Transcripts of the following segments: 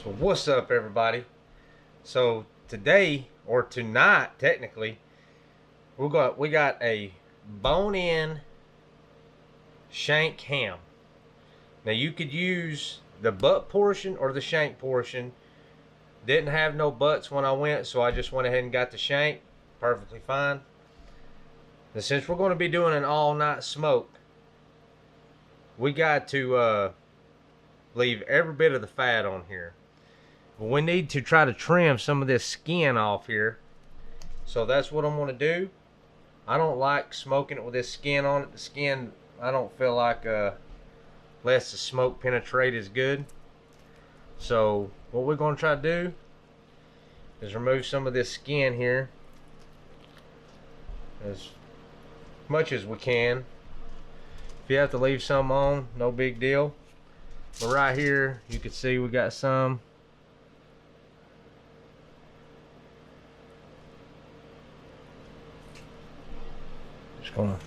So what's up, everybody? So today, or tonight technically, we got a bone-in shank ham. Now you could use the butt portion or the shank portion. Didn't have no butts when I went, so I just went ahead and got the shank. Perfectly fine. And since we're going to be doing an all-night smoke, we got to leave every bit of the fat on here. But we need to try to trim some of this skin off here. So that's what I'm going to do. I don't like smoking it with this skin on it. The skin, I don't feel like lets the smoke penetrate as good. So what we're going to try to do is remove some of this skin here as much as we can. If you have to leave some on, no big deal. But right here, you can see we got some. Just gonna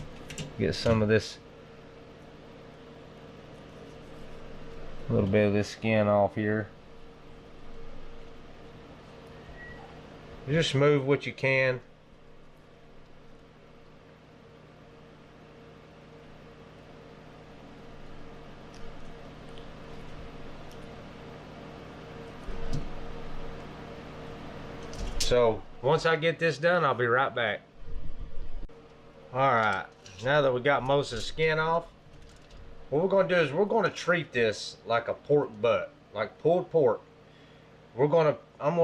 get some of this, a little bit of this skin off here. Just remove what you can. So once I get this done, I'll be right back. Alright, now that we got most of the skin off, what we're going to do is we're going to treat this like a pork butt, like pulled pork. I'm going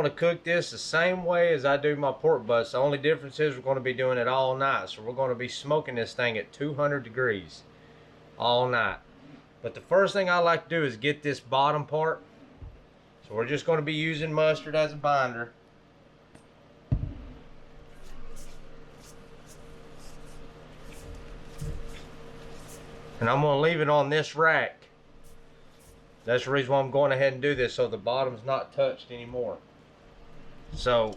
to cook this the same way as I do my pork butts. The only difference is we're going to be doing it all night. So we're going to be smoking this thing at 200 degrees all night. But the first thing I like to do is get this bottom part. So we're just going to be using mustard as a binder. And I'm going to leave it on this rack. That's the reason why I'm going ahead and do this, so the bottom's not touched anymore. So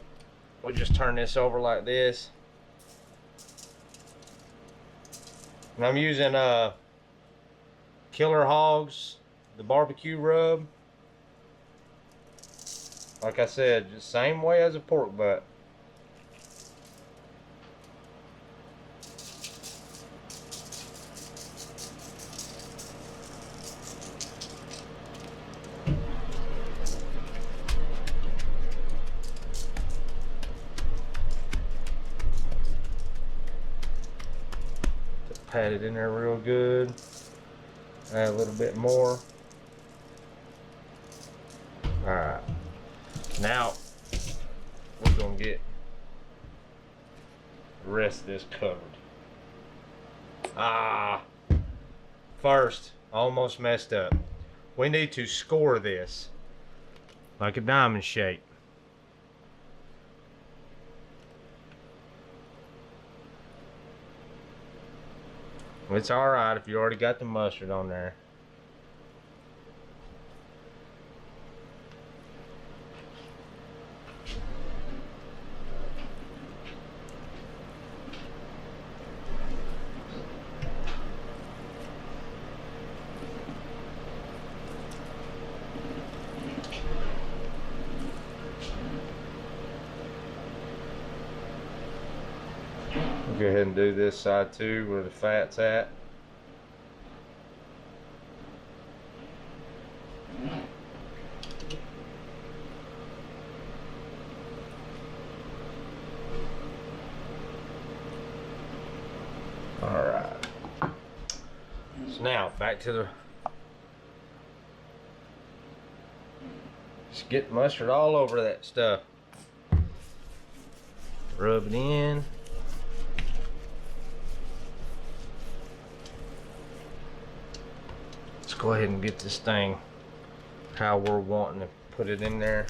we'll just turn this over like this. And I'm using Killer Hogs, the barbecue rub. Like I said, just same way as a pork butt. Pat it in there real good. Add a little bit more. Alright. Now we're gonna get the rest of this covered. First, I almost messed up. We need to score this like a diamond shape. It's alright if you already got the mustard on there. Go ahead and do this side too, where the fat's at. Alright. So now, back to the... Just get mustard all over that stuff. Rub it in. Go ahead and get this thing how we're wanting to put it in there.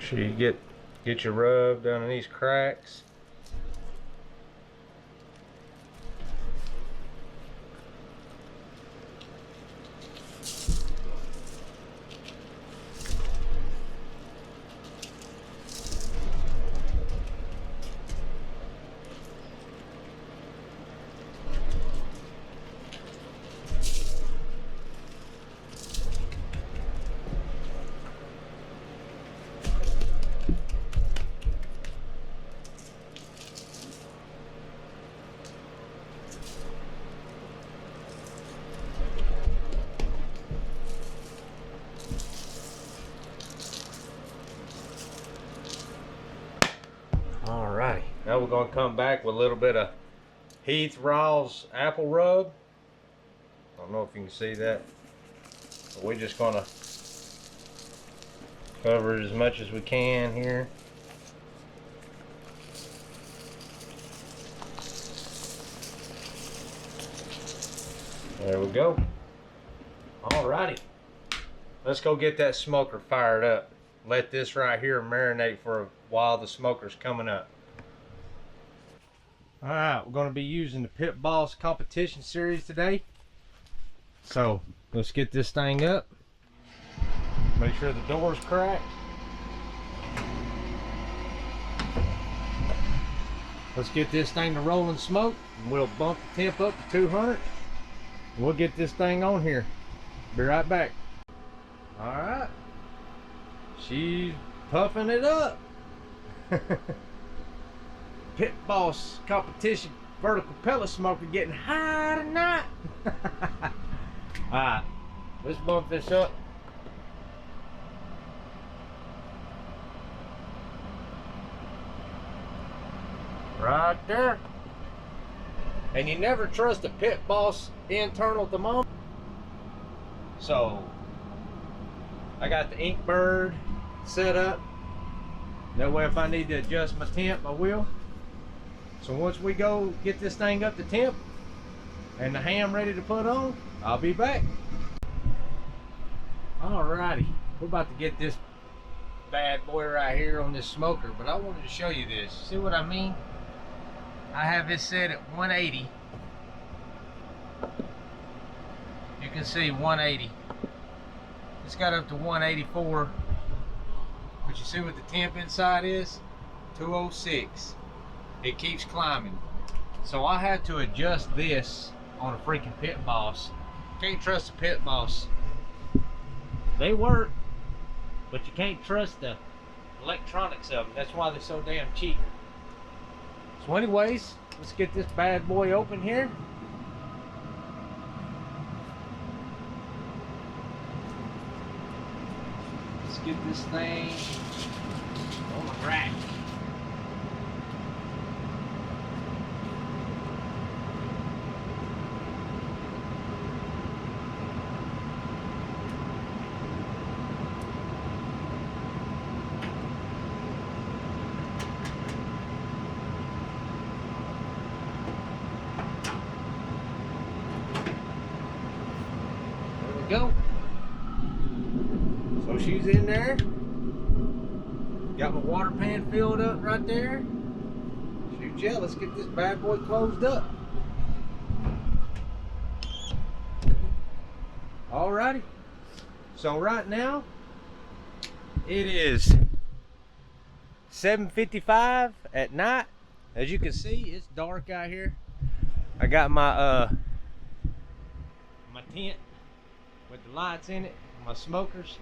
sure you get your rub down in these cracks. Alrighty, now we're going to come back with a little bit of Heath Raw's apple rub. I don't know if you can see that, but we're just going to cover it as much as we can here. There we go. Alrighty, let's go get that smoker fired up. Let this right here marinate for a while the smoker's coming up. Alright, we're going to be using the Pit Boss competition series today. So let's get this thing up. Make sure the door's cracked. Let's get this thing to rolling smoke, and we'll bump the temp up to 200. And we'll get this thing on here. Be right back. Alright. She's puffing it up. Pit Boss competition vertical pellet smoker getting high tonight. Alright, let's bump this up. Right there. And you never trust a Pit Boss internal thermometer. So I got the Inkbird set up. That way if I need to adjust my temp, I will. So once we go get this thing up to temp and the ham ready to put on, I'll be back. Alrighty, we're about to get this bad boy right here on this smoker, but I wanted to show you this. See what I mean? I have this set at 180. You can see 180. It's got up to 184. But you see what the temp inside is? 206. It keeps climbing. So I had to adjust this on a freaking Pit Boss. Can't trust the Pit Boss. They work, but you can't trust the electronics of them. That's why they're so damn cheap. So anyways, let's get this bad boy open here. Let's get this thing on the rack. Go. So she's in there. Got my water pan filled up right there. Shoot, yeah, let's get this bad boy closed up. Alrighty. So right now it is 7:55 at night. As you can see, it's dark out here. I got my my tent with the lights in it, my smokers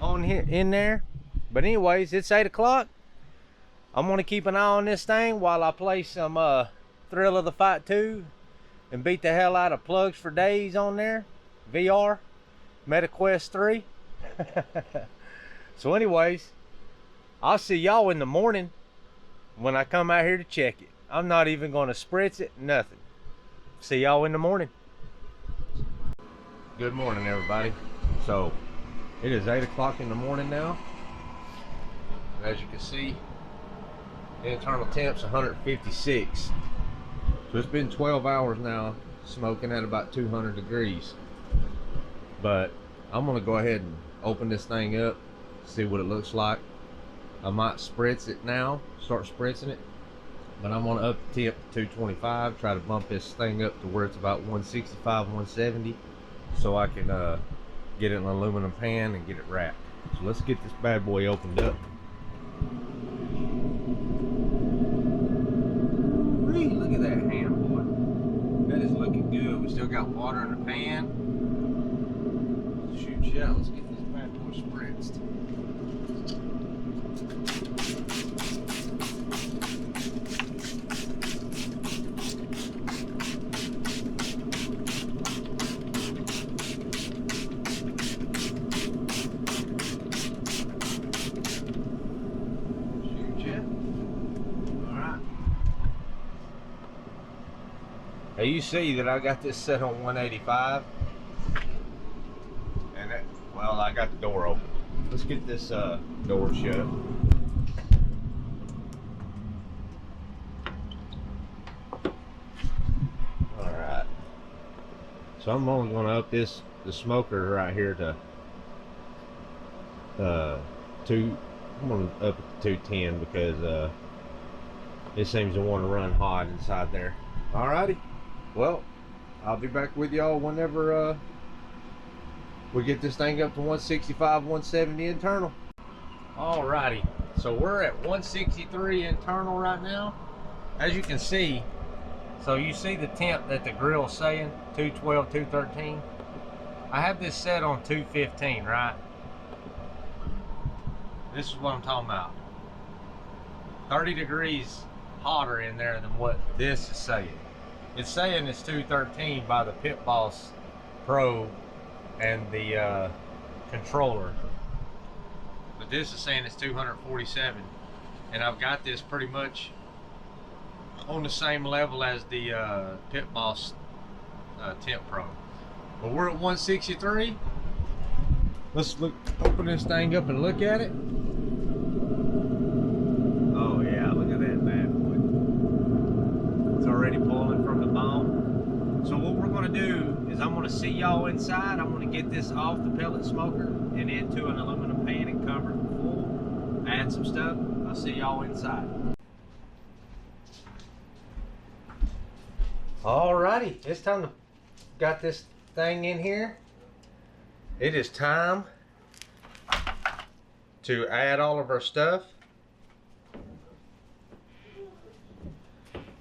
on here in there. But anyways, it's 8 o'clock. I'm gonna keep an eye on this thing while I play some Thrill of the Fight 2 and beat the hell out of Plugs for Days on there, VR, MetaQuest 3. So anyways, I'll see y'all in the morning when I come out here to check it. I'm not even gonna spritz it, nothing. See y'all in the morning. Good morning, everybody. So it is 8 o'clock in the morning now. As you can see, the internal temp's 156. So it's been 12 hours now smoking at about 200 degrees. But I'm gonna go ahead and open this thing up, see what it looks like. I might spritz it now, start spritzing it, but I'm gonna up the tip to 225, try to bump this thing up to where it's about 165, 170, so I can get it in an aluminum pan and get it wrapped. So let's get this bad boy opened up. Look at that ham, boy. That is looking good. We still got water in the pan. Shoot, yeah, let's get this bad boy spritzed. Now you see that I got this set on 185, and that, well, I got the door open. Let's get this door shut. All right. So I'm only going to up the smoker right here to I'm going to up it to 210 because it seems to want to run hot inside there. Alrighty. Well, I'll be back with y'all whenever we get this thing up to 165, 170 internal. Alrighty, so we're at 163 internal right now. As you can see, so you see the temp that the grill's saying, 212, 213. I have this set on 215, right? This is what I'm talking about. 30 degrees hotter in there than what this is saying. It's saying it's 213 by the Pit Boss probe and the controller, but this is saying it's 247, and I've got this pretty much on the same level as the Pit Boss temp probe. But we're at 163. Let's open this thing up and look at it. Oh yeah, look at that bad boy. It's already boiling from the bone. So what we're gonna do is I'm gonna see y'all inside. I'm gonna get this off the pellet smoker and into an aluminum pan and cover it full. Add some stuff. I'll see y'all inside. Alrighty, it's time to got this thing in here. It is time to add all of our stuff.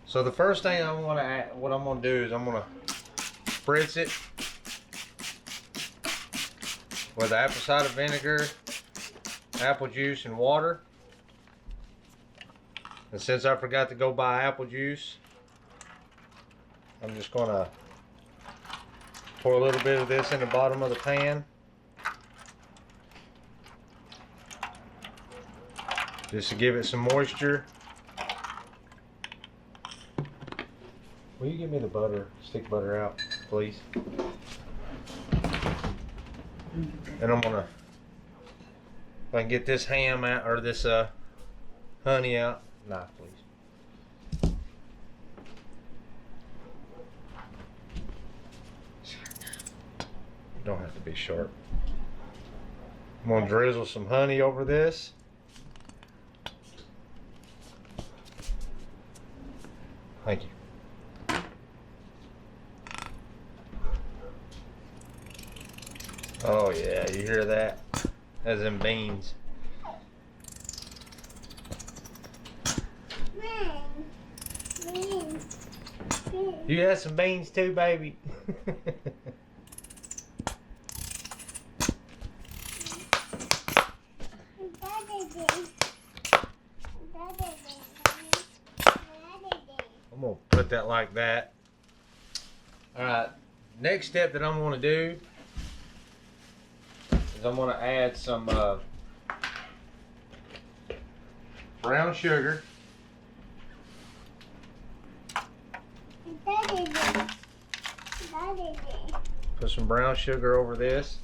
So the first thing I'm going to add, what I'm going to do is I'm going to spritz it with apple cider vinegar, apple juice, and water. And since I forgot to go buy apple juice, I'm just going to pour a little bit of this in the bottom of the pan. Just to give it some moisture. Will you give me the butter, stick butter out, please? And I'm gonna, if I can get this ham out, or this honey out, knife please. Don't have to be sharp. I'm gonna drizzle some honey over this. Thank you. Oh yeah, you hear that? That's them beans. You had some beans too, baby. I'm gonna put that like that. Alright, next step that I'm gonna do is I'm gonna add some brown sugar. Put some brown sugar over this.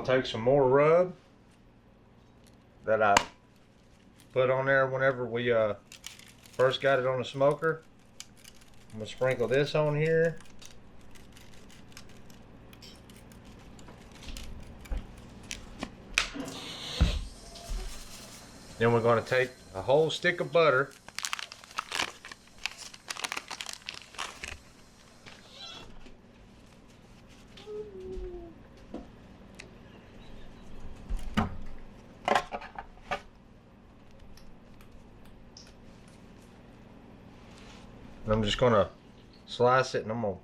gonna take some more rub that I put on there whenever we first got it on the smoker. I'm gonna sprinkle this on here. Then we're gonna take a whole stick of butter. And I'm just gonna slice it, and I'm gonna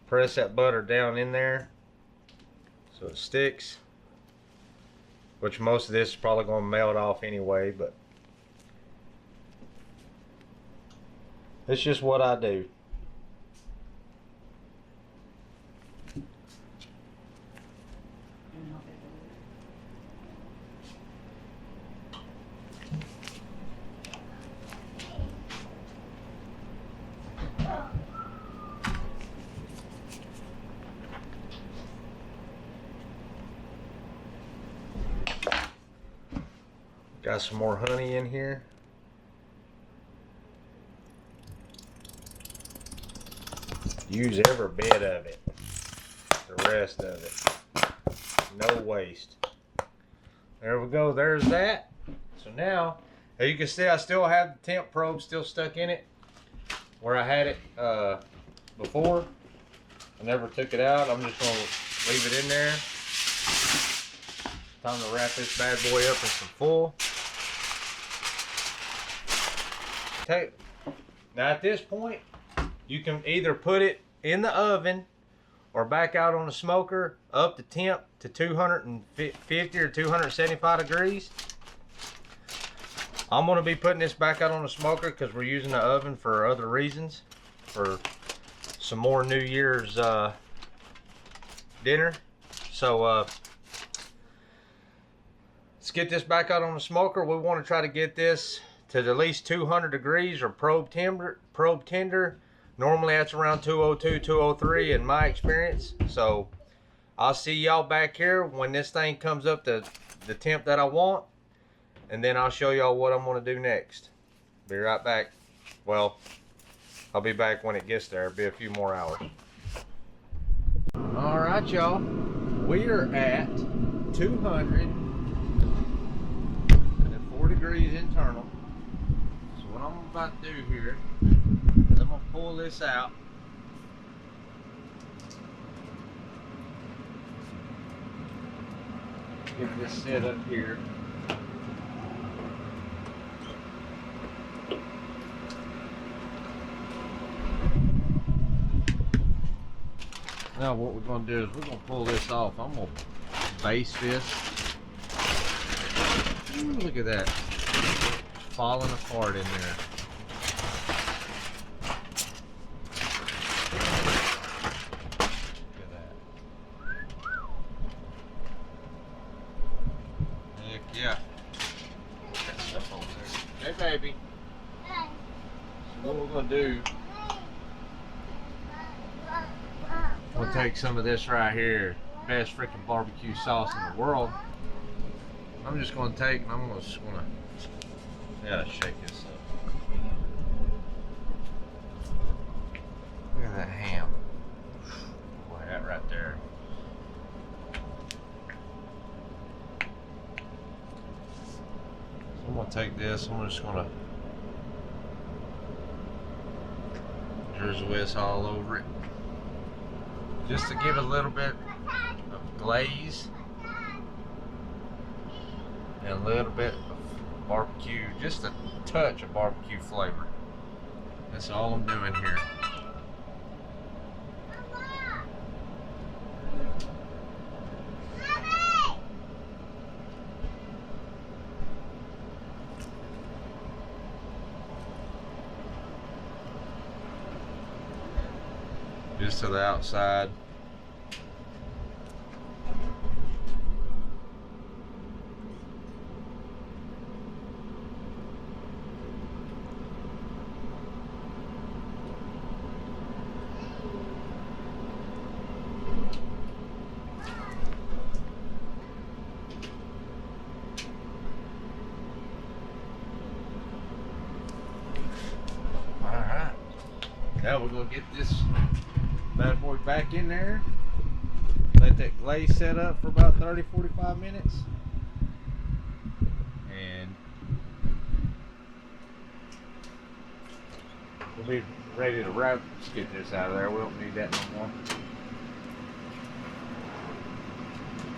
press that butter down in there so it sticks. Which most of this is probably gonna melt off anyway, but it's just what I do. Got some more honey in here. Use every bit of it. The rest of it. No waste. There we go. There's that. So now, as you can see, I still have the temp probe still stuck in it where I had it before. I never took it out. I'm just going to leave it in there. Time to wrap this bad boy up in some foil. Now at this point, you can either put it in the oven or back out on the smoker up to temp to 250 or 275 degrees. I'm going to be putting this back out on the smoker because we're using the oven for other reasons, for some more New Year's dinner. So let's get this back out on the smoker. We want to try to get this to at least 200 degrees or probe tender. Normally that's around 202, 203 in my experience. So I'll see y'all back here when this thing comes up to the temp that I want, and then I'll show y'all what I'm going to do next. Be right back. Well, I'll be back when it gets there. It'll be a few more hours. All right, y'all. We are at 204 degrees internal. What I'm about to do here is I'm going to pull this out. Get this set up here. Now what we're going to do is we're going to pull this off. I'm going to base this. Ooh, look at that. Falling apart in there. Look at that. Heck yeah. That stuff over there. Hey baby. So what we're gonna do, we'll take some of this right here, best freaking barbecue sauce in the world. I'm just gonna take, and I'm just gonna gotta shake this up. Look at that ham. Boy, that right there. So I'm gonna take this, I'm just gonna drizzle this all over it. Just to give a little bit of glaze and a little bit of barbecue, just a touch of barbecue flavor. That's all I'm doing here. Just to the outside. Now we're gonna get this bad boy back in there. Let that glaze set up for about 30-45 minutes. And we'll be ready to wrap. Let's get this out of there. We don't need that no more.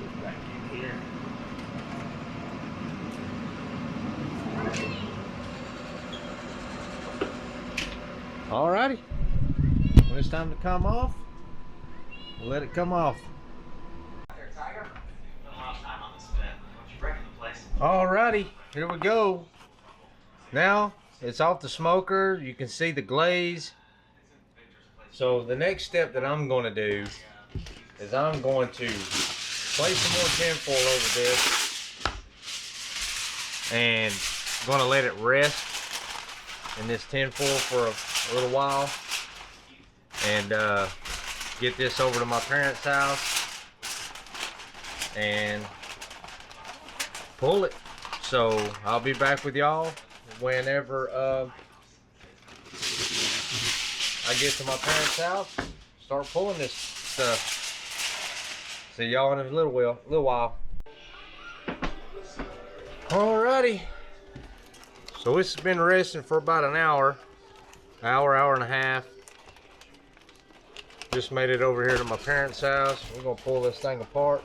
Get back in here. Alrighty. When it's time to come off, we'll let it come off. Alrighty, here we go. Now it's off the smoker. You can see the glaze. So the next step that I'm going to do is I'm going to place some more tinfoil over this and I'm going to let it rest in this tinfoil for a little while and get this over to my parents' house and pull it. So I'll be back with y'all whenever I get to my parents' house, start pulling this stuff. See y'all in a little while. Alrighty. So it's been resting for about an hour and a half. Just made it over here to my parents' house. We're gonna pull this thing apart.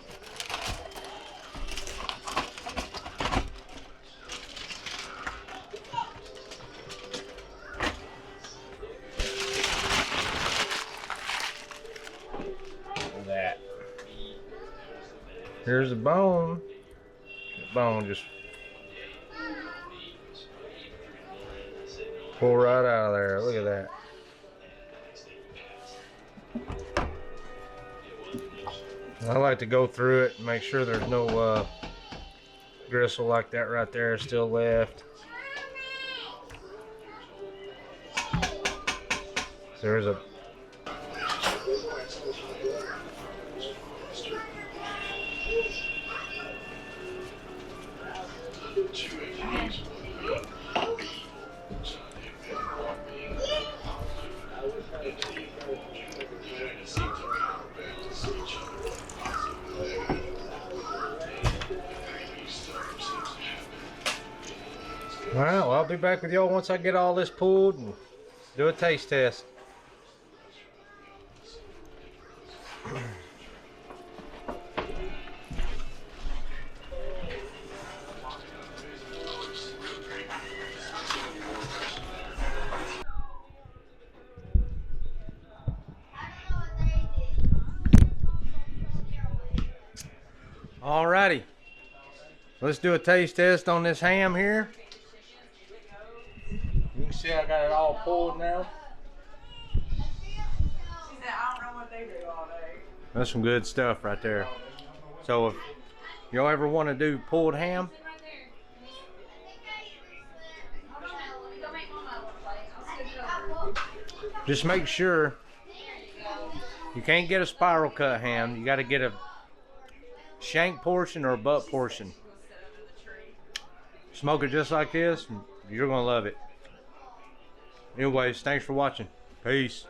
That. Here's the bone. The bone just pull right out of there. Look at that. I like to go through it and make sure there's no gristle like that right there still left. There's a Alright, well, I'll be back with y'all once I get all this pulled and do a taste test. Alrighty, let's do a taste test on this ham here. You can see I got it all pulled now. She said, I don't know what they do all day. That's some good stuff right there. So if y'all ever want to do pulled ham, just make sure you can't get a spiral cut ham. You got to get a shank portion or a butt portion. Smoke it just like this and you're gonna love it. Anyways, thanks for watching. Peace.